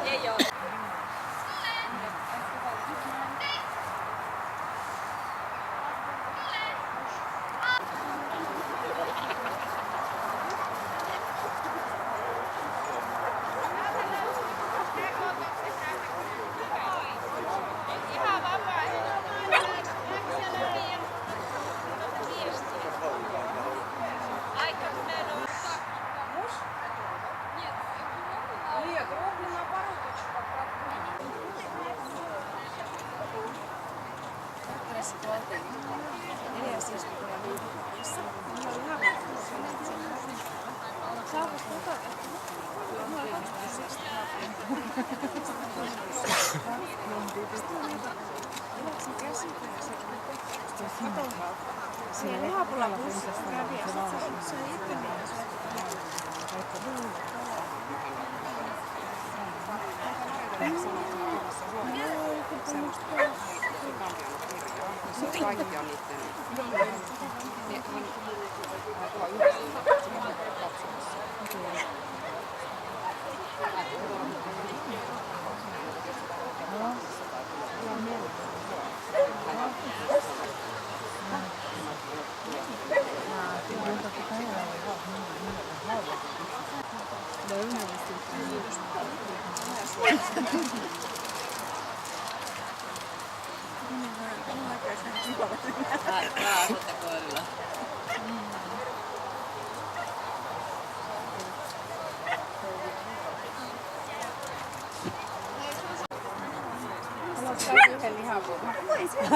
Ei oo. Siellä Lihapula bussissa kävi ja sitten se itse Kaikki on niiden. Raasutakoilla.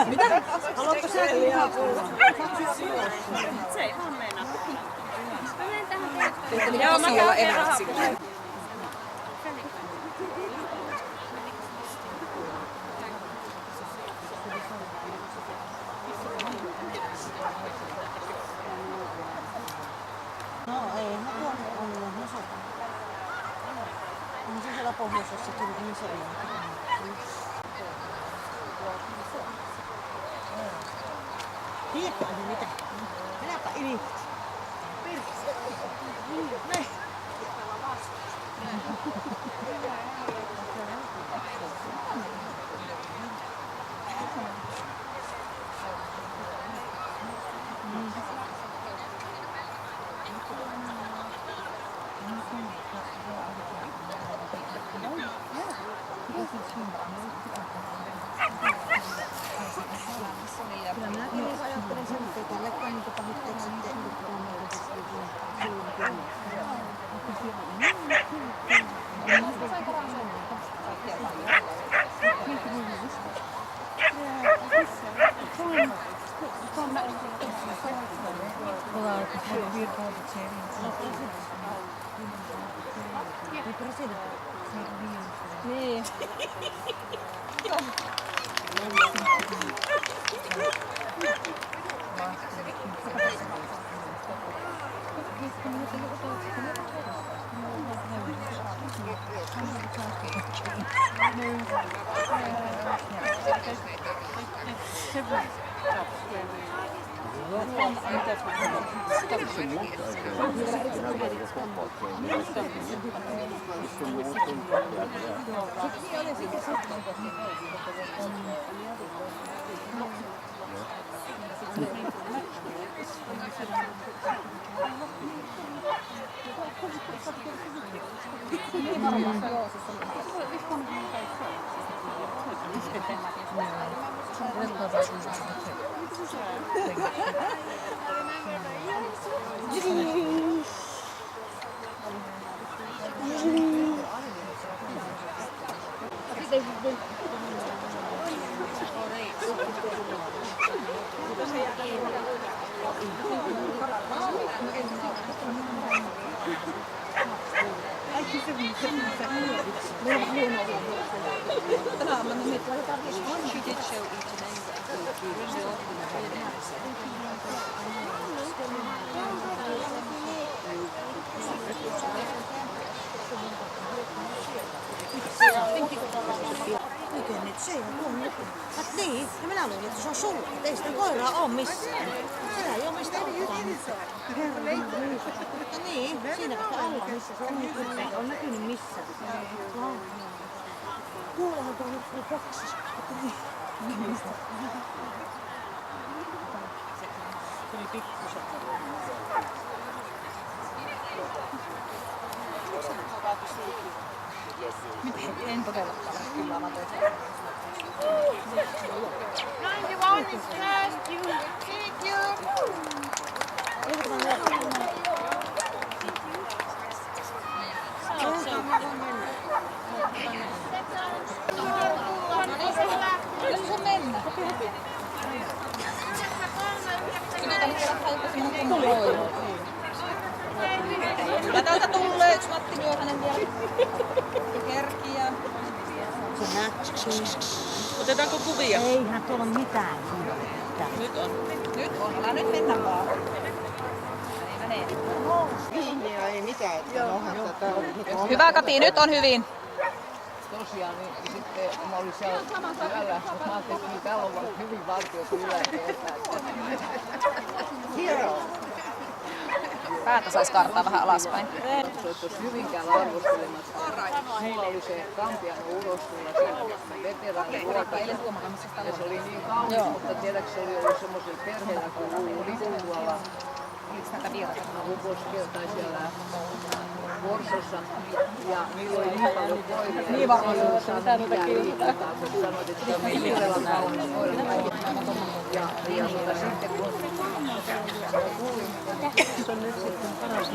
Mitä? Haluatko sä lihapullon? Se ei vaan meinaa. Joo, mä käyn erät sille. No ei, mä tuonne ollut. No se on se siellä pohjoisessa tuli niin se ei. Tiedätkö mitä? Mennäpä yli. Näin. Kyllä minäkin ajattelen sen, että ei tällekään niitä pahitteeksi tehty. Niin. Oikein nyt se on kunnon. Niin, ja minä luulin, että se on sulla. Ei sitä koiraa ole missään. Sitä ei ole mistä ottaa. No niin. Siinä vasta alla, missä se on nyt on näkynyt missä. Tuollahan tuo nyt boksissa. Se oli pikkusen. En todellakaan kyllä amatöitä. 91 is past you. Thank you. Jos on mennä. Kyllä täältä tulee yksi Matti Nyökänen vielä. Kerkiä. Se näkyy. Otetaanko kuvia? Eihän tuolla mitään. Nyt on. Nyt on. Älä nyt mennä vaan. Menee. Ihmiä ei mitään, että nohasta tää on. Hyvä Kati, nyt on hyvin. Tosiaan, niin sitten mä olin siellä yöllä, mutta mä ajattelin, että täällä on hyvin vartioitu yläkerta. Hero. Päätä saisi kartaa vähän alaspäin. Se oli tuossa Hyvinkäällä arvostelemassa. Mulla oli se Kampian urostulla siellä veteraaniruoka. Ja se oli niin kaunis, mutta tiedätkö, se oli ollut semmoisella perheellä, kun oli tuolla Ukoskella tai siellä Vorsossa. Ja niillä oli niin paljon koiria. Niin varmaan joo, että mitä noita kiinnostaa. Kun sanoit, että se on todella kaunis koira. Ja sitten kun kuulin, Se on nyt sitten paras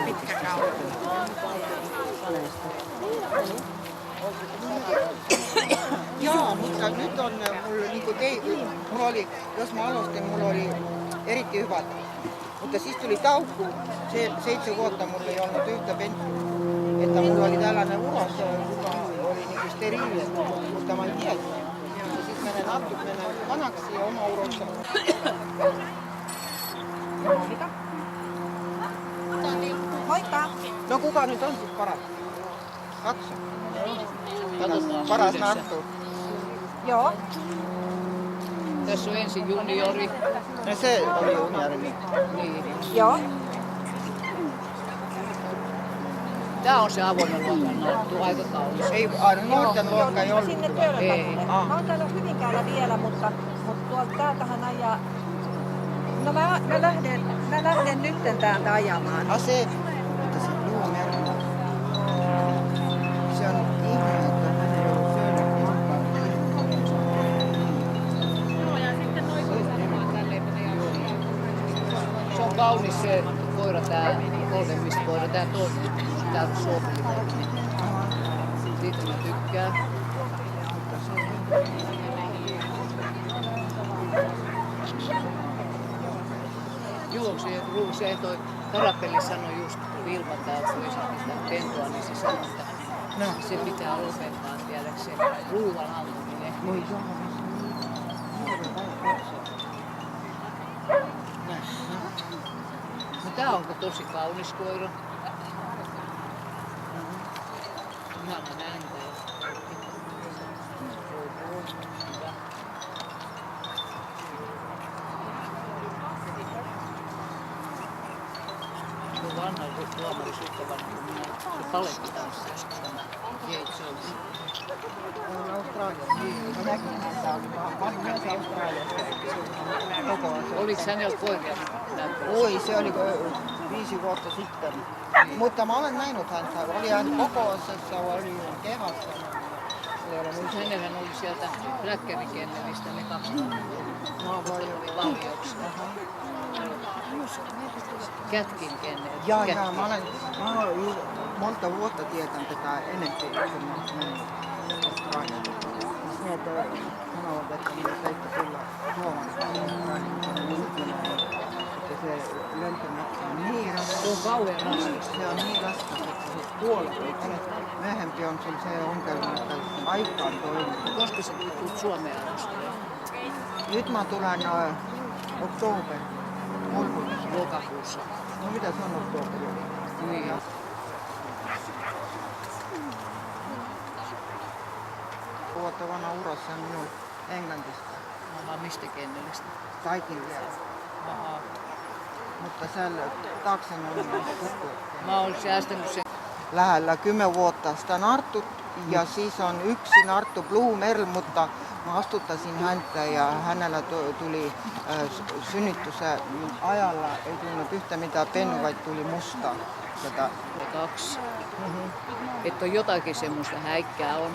pitkä kaupunki. Joo, mutta nyt on mulla niinku mulla oli, jos mä aloitin, mulla oli erittäin hyvät. Mutta siis tuli taukku. 7 vuotta mulla ei ollut yhtä penttiä. Että mulla oli tällainen uros, joka oli niinku steriili, mutta mä en tiedä. Ja sit menen kanaksi ja oma urossa. Moikka! No kuka nyt on sit paras? Katso. katsotaan. Paras Narttu. Joo. Tässä on ensin juniori. No se oli juniori. Niin. Joo. Tää on se avoimen luokan Narttu, aika kaunis. Ei, nuorten luokka ei ollut. Sinne Töölön Ei. kadulle. Mä oon täällä Hyvinkäällä vielä, mutta tuolta täältähän ajaa. No mä lähden nytten täältä ajamaan. Se, mutta se luomerkki. Se on ihme, että hän ei ollut syönyt matkaa. Se on kaunis se koira, tää kolmemiskoira, tää toinen, täältä Suomesta. Siitä mä tykkään. Joo, se toi Karapelli sanoi just, kun Vilma täältä tuli sitä pentua, niin se sanoi, että se pitää lopettaa, tiedäkseen, ruuan antaminen. Voi joo. No tää onko tosi kaunis koira. Ihana näntä. Tuo vanha tuomarisuttava, niin se palettitanssija joskus tämä Yates Jones. On Australiassa. Niin. Mä näkin, että oli myös Australiassa. Oliko hänellä koiria? Oi, se oli 5 vuotta sitten. Mutta mä olen nähnyt häntä. Oli hän kokoisessa, oli kehässä. Mutta hänellä oli sieltä Bläckeri-kennelistä ne 2 oli valmiiksi. Kätkin kennel. Ja mä olen monta vuotta tietän tätä enemmän, kun mä menin Australiaan. Sieltä sanovat, että niitä teitte tulla Suomeen. Että se lentomatka on niin raskas. Se on kauhean raskas. Se on niin raskas, että se kuolee. Myöhempi on se ongelma, että aika on toiminut. Koska sä tulet Suomeen Australiaan? Nyt mä tulen oktober. Lokakuussa. No mitä se on oktober? Niin. Vuotta vanha uros on minun Englannista. Vaan mistä kennelistä? Kaikin vielä. Ahaa. mutta siellä taakse on tuttu. Mä oon säästänyt sen. Lähellä 10 vuotta sitä narttut ja siis on yksi narttu Blue Merl, mutta mä astuttaisin häntä ja hänellä tuli synnytyksen ajalla, ei tullut yhtä mitään pennu, vai tuli musta. Kaksi. Että on jotakin semmoista häikkää on.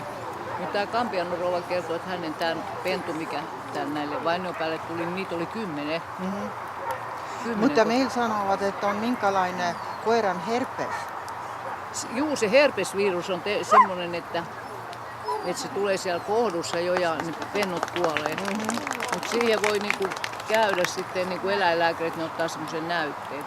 Mutta tämä Kampion rouva kertoo, että hänen tämän pentu, mikä tämän näille vainiopäille tuli, niin niitä oli 10. 10. Mutta meillä sanovat, että on minkälainen koiran herpes. Juu, se herpesvirus on semmoinen, että se tulee siellä kohdussa jo ja ne pennut kuolee. Mutta siihen voi niinku käydä sitten niinku eläinlääkärit, ne ottaa semmoisen näytteet.